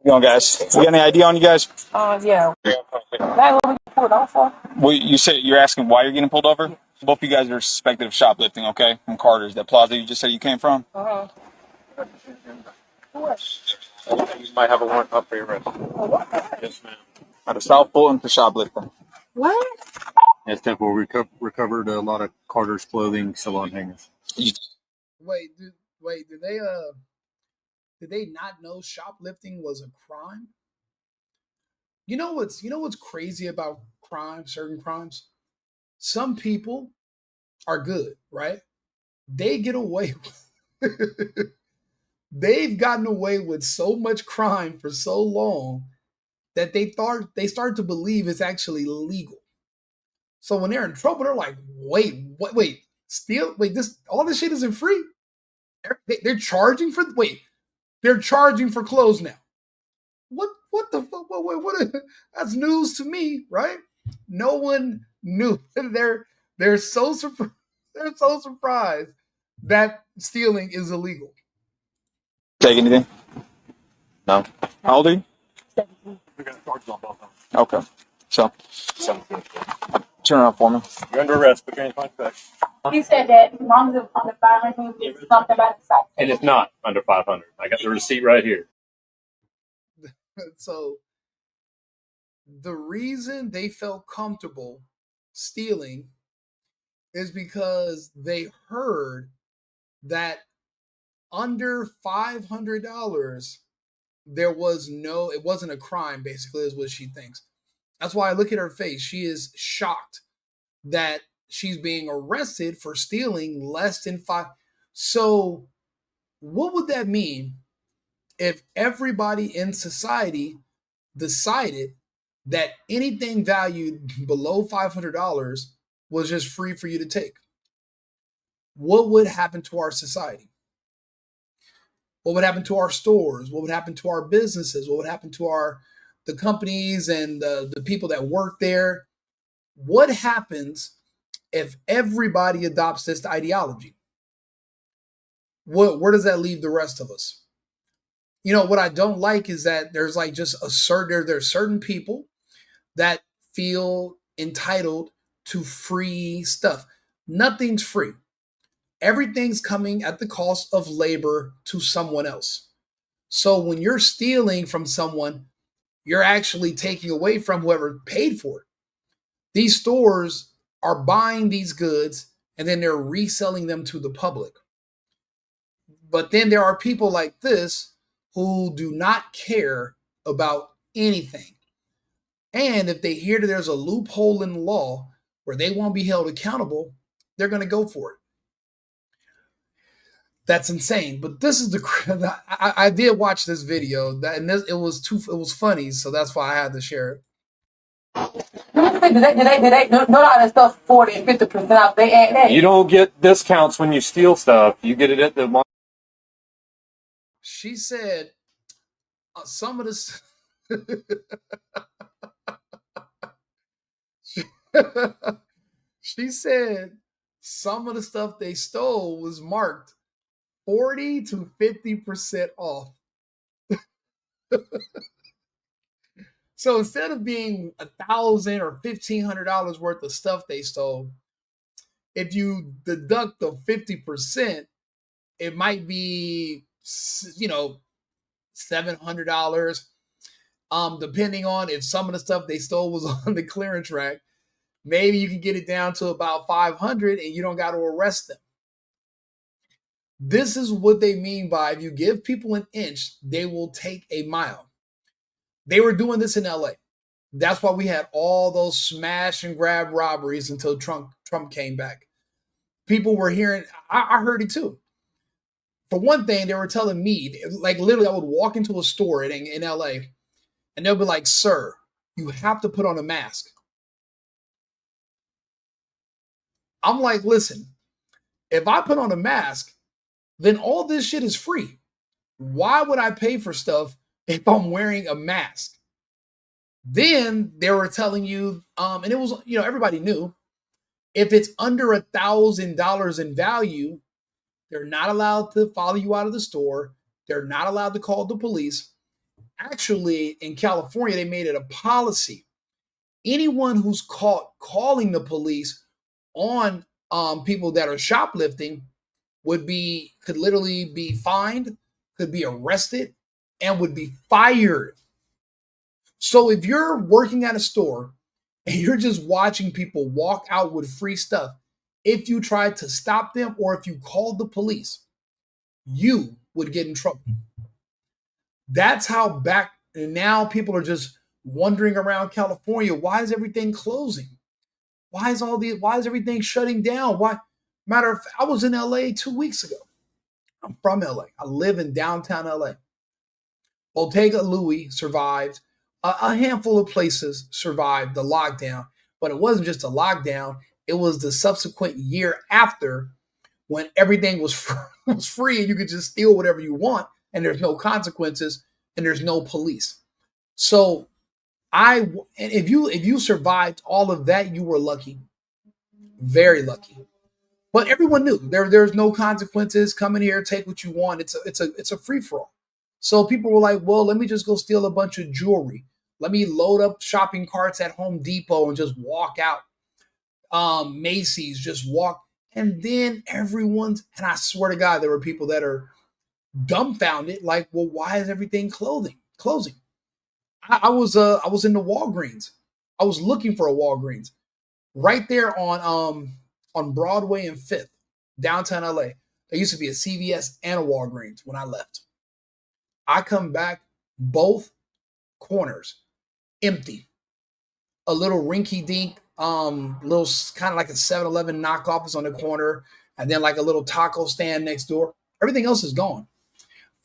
You know, guys, you got any idea on you guys? Yeah. That what we pulled off for? Well, you said you're asking why you're getting pulled over. Both of you guys are suspected of shoplifting. Okay, from Carter's, that plaza you just said you came from. Uh-huh. What? You might have a warrant up for your arrest. Yes, ma'am. Out of South Fulton for shoplifting. What? Yes, Temple recovered a lot of Carter's clothing salon hangers. Wait, did they not know shoplifting was a crime? You know what's crazy about crime, certain crimes? Some people are good, right? They get away they've gotten away with so much crime for so long that they start to believe it's actually legal. So when they're in trouble, they're like, wait, steal, wait, this all this shit isn't free. They're charging for they're charging for clothes now. What the fuck? That's news to me, right? No one knew. They're so surprised. They're so surprised that stealing is illegal. Take anything? No. How old are you? We got charges on both of them. Okay. So, turn around for me. You're under arrest, but you're in contact. He said that as long as it's under 500, it's something about the site. And it's not under 500. I got the receipt right here. So the reason they felt comfortable stealing is because they heard that under $500 it wasn't a crime, basically, is what she thinks. That's why I look at her face. She is shocked that she's being arrested for stealing less than five. So what would that mean if everybody in society decided that anything valued below $500 was just free for you to take? What would happen to our society? What would happen to our stores? What would happen to our businesses? What would happen to the companies and the people that work there? What happens if everybody adopts this ideology? Where does that leave the rest of us? You know, what I don't like is that there's like just there's certain people that feel entitled to free stuff. Nothing's free. Everything's coming at the cost of labor to someone else. So when you're stealing from someone, you're actually taking away from whoever paid for it. These stores are buying these goods and then they're reselling them to the public. But then there are people like this who do not care about anything. And if they hear that there's a loophole in the law where they won't be held accountable, they're going to go for it. That's insane. But this is I did watch this video, and it was funny, so that's why I had to share it. Did they know all that stuff 40 and 50% off? They add that. You don't get discounts when you steal stuff. You get it at the. She said some of this. She said some of the stuff they stole was marked 40 to 50% off. So instead of being $1,000 or $1,500 worth of stuff they stole, if you deduct the 50%, it might be, $700. Depending on if some of the stuff they stole was on the clearance rack, maybe you can get it down to about $500 and you don't got to arrest them. This is what they mean by if you give people an inch, they will take a mile. They were doing this in LA. That's why we had all those smash and grab robberies until Trump came back. People were hearing, I heard it too. For one thing, they were telling me, like literally I would walk into a store in LA and they'll be like, "Sir, you have to put on a mask." I'm like, listen, if I put on a mask, then all this shit is free. Why would I pay for stuff if I'm wearing a mask? Then they were telling you, and it was, everybody knew, if it's under $1,000 in value, they're not allowed to follow you out of the store. They're not allowed to call the police. Actually, in California, they made it a policy. Anyone who's caught calling the police on people that are shoplifting could literally be fined, could be arrested, and would be fired. So if you're working at a store and you're just watching people walk out with free stuff, if you tried to stop them or if you called the police, you would get in trouble. That's how back and now people are just wandering around California. Why is everything closing? Why is everything shutting down? Why? Matter of fact, I was in LA 2 weeks ago. I'm from LA. I live in downtown LA. Bottega Louis survived. A handful of places survived the lockdown, but it wasn't just a lockdown. It was the subsequent year after when everything was free and you could just steal whatever you want and there's no consequences and there's no police. So if you survived all of that, you were lucky, very lucky. But everyone knew there's no consequences. Come in here, take what you want. It's a free for all. So people were like, well, let me just go steal a bunch of jewelry. Let me load up shopping carts at Home Depot and just walk out. Macy's, just walk. And then and I swear to God, there were people that are dumbfounded, like, well, why is everything closing? I was in the Walgreens. I was looking for a Walgreens right there on Broadway and 5th, downtown LA. There used to be a CVS and a Walgreens when I left. I come back, both corners empty. A little rinky-dink, little kind of like a 7-Eleven knockoff is on the corner, and then like a little taco stand next door. Everything else is gone.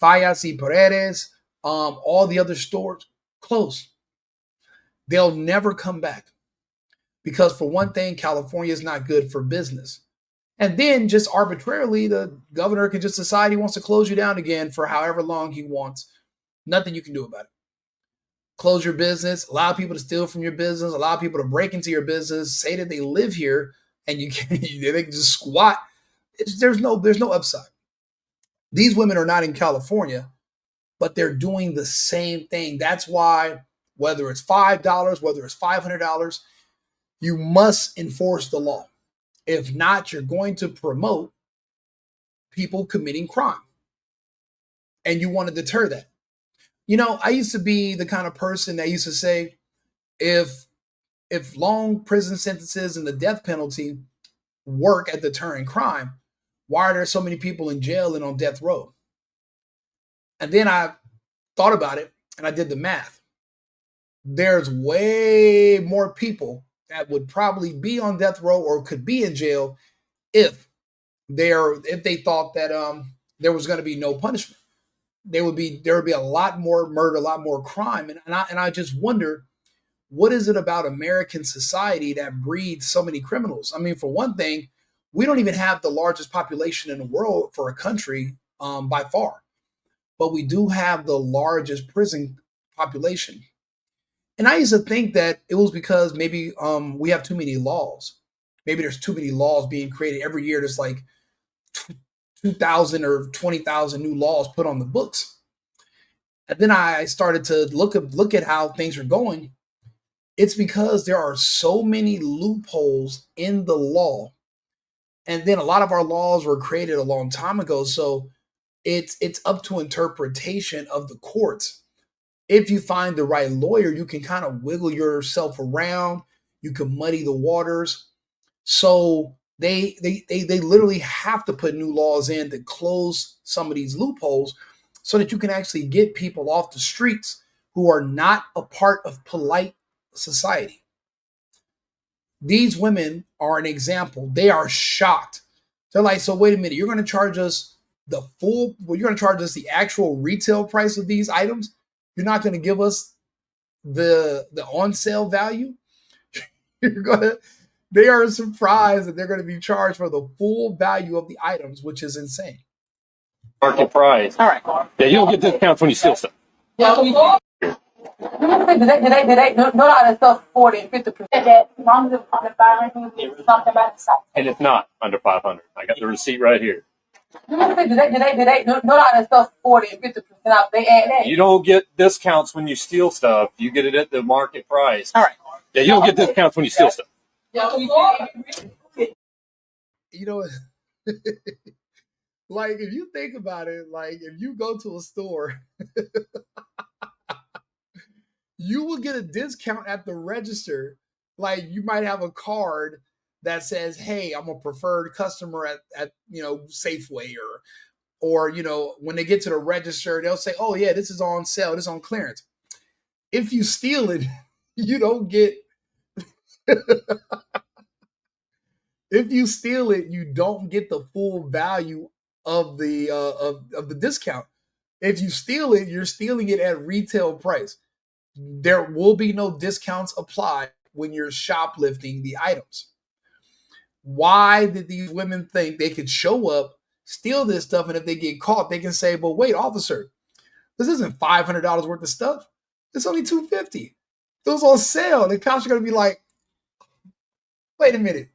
Fallas y Paredes, all the other stores closed. They'll never come back because, for one thing, California is not good for business. And then just arbitrarily, the governor can just decide he wants to close you down again for however long he wants. Nothing you can do about it. Close your business, allow people to steal from your business, allow people to break into your business, say that they live here, and they can just squat. There's no upside. These women are not in California, but they're doing the same thing. That's why, whether it's $5, whether it's $500, you must enforce the law. If not, you're going to promote people committing crime. And you want to deter that. You know, I used to be the kind of person that used to say, if long prison sentences and the death penalty work at deterring crime, why are there so many people in jail and on death row? And then I thought about it and I did the math. There's way more people that would probably be on death row or could be in jail if they thought that there was going to be no punishment. There would be a lot more murder, a lot more crime, and I just wonder, what is it about American society that breeds so many criminals? I mean, for one thing, we don't even have the largest population in the world for a country by far, but we do have the largest prison population. And I used to think that it was because maybe we have too many laws. Maybe there's too many laws being created every year. There's like 2,000 or 20,000 new laws put on the books. And then I started to look at how things are going. It's because there are so many loopholes in the law. And then a lot of our laws were created a long time ago. So it's up to interpretation of the courts. If you find the right lawyer, you can kind of wiggle yourself around. You can muddy the waters. So they literally have to put new laws in to close some of these loopholes so that you can actually get people off the streets who are not a part of polite society. These women are an example. They are shocked. They're like, so wait a minute, you're going to charge us you're going to charge us the actual retail price of these items? You're not going to give us the on sale value? They are surprised that they're going to be charged for the full value of the items, which is insane. Market price. All right. Yeah, you don't get discounts when you steal stuff. Yeah, do they know all that stuff 40 and 50%? That as long as it's on the 500, something about the site. And it's not under 500. I got the receipt right here. Do they know all that stuff 40 and 50% off? They add that. You don't get discounts when you steal stuff. You get it at the market price. All right. Yeah, you don't get discounts when you steal stuff. You know, like if you think about it, like if you go to a store, you will get a discount at the register. Like you might have a card that says, "Hey, I'm a preferred customer at Safeway," or when they get to the register, they'll say, "Oh yeah, this is on sale, this is on clearance." If you steal it, you don't get. If you steal it, you don't get the full value of the of the discount. If you steal it, you're stealing it at retail price. There will be no discounts applied when you're shoplifting the items. Why did these women think they could show up, steal this stuff, and if they get caught, they can say, "But wait, officer, this isn't $500 worth of stuff. It's only $250. It was on sale." The cops are going to be like, "Wait a minute.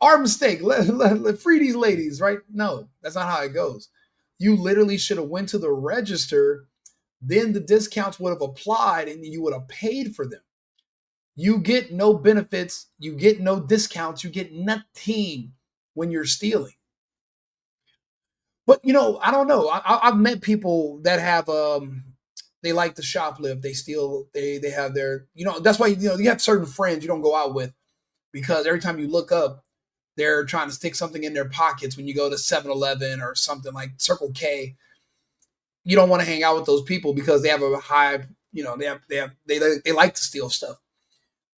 Our mistake. Let free these ladies," right? No, that's not how it goes. You literally should have went to the register, then the discounts would have applied and you would have paid for them. You get no benefits, you get no discounts, you get nothing when you're stealing. But I don't know. I've met people that have they like to shoplift, they steal, they have their, that's why you have certain friends you don't go out with. Because every time you look up, they're trying to stick something in their pockets when you go to 7-Eleven or something like Circle K. You don't want to hang out with those people because they have a high, they like to steal stuff.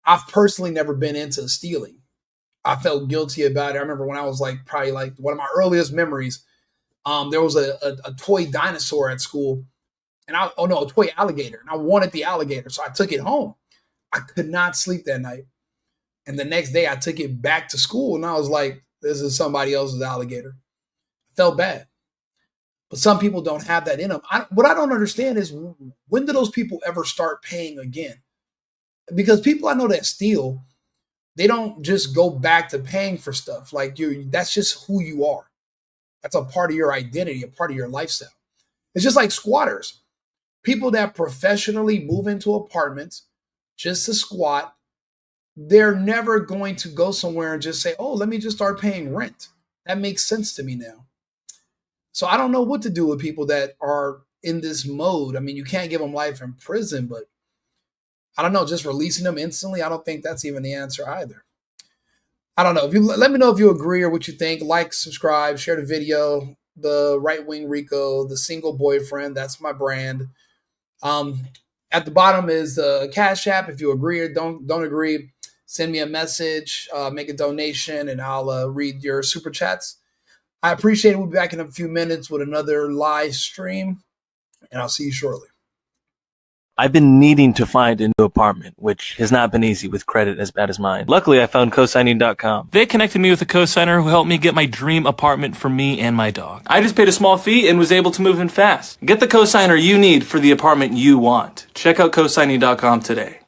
I've personally never been into stealing. I felt guilty about it. I remember when I was probably one of my earliest memories, there was a toy dinosaur at school, and a toy alligator, and I wanted the alligator, so I took it home. I could not sleep that night. And the next day I took it back to school and I was like, this is somebody else's alligator. I felt bad. But some people don't have that in them. What I don't understand is, when do those people ever start paying again? Because people I know that steal, they don't just go back to paying for stuff. That's just who you are. That's a part of your identity, a part of your lifestyle. It's just like squatters. People that professionally move into apartments just to squat, they're never going to go somewhere and just say, "Oh, let me just start paying rent." That makes sense to me now. So I don't know what to do with people that are in this mode. I mean, you can't give them life in prison, but I don't know, just releasing them instantly, I don't think that's even the answer either. I don't know. Let me know if you agree or what you think. Like, subscribe, share the video. The Right Wing Rico, the single boyfriend, that's my brand. At the bottom is the Cash App. If you agree or don't agree, send me a message, make a donation, and I'll read your super chats. I appreciate it. We'll be back in a few minutes with another live stream, and I'll see you shortly. I've been needing to find a new apartment, which has not been easy with credit as bad as mine. Luckily, I found cosigning.com. They connected me with a cosigner who helped me get my dream apartment for me and my dog. I just paid a small fee and was able to move in fast. Get the cosigner you need for the apartment you want. Check out cosigning.com today.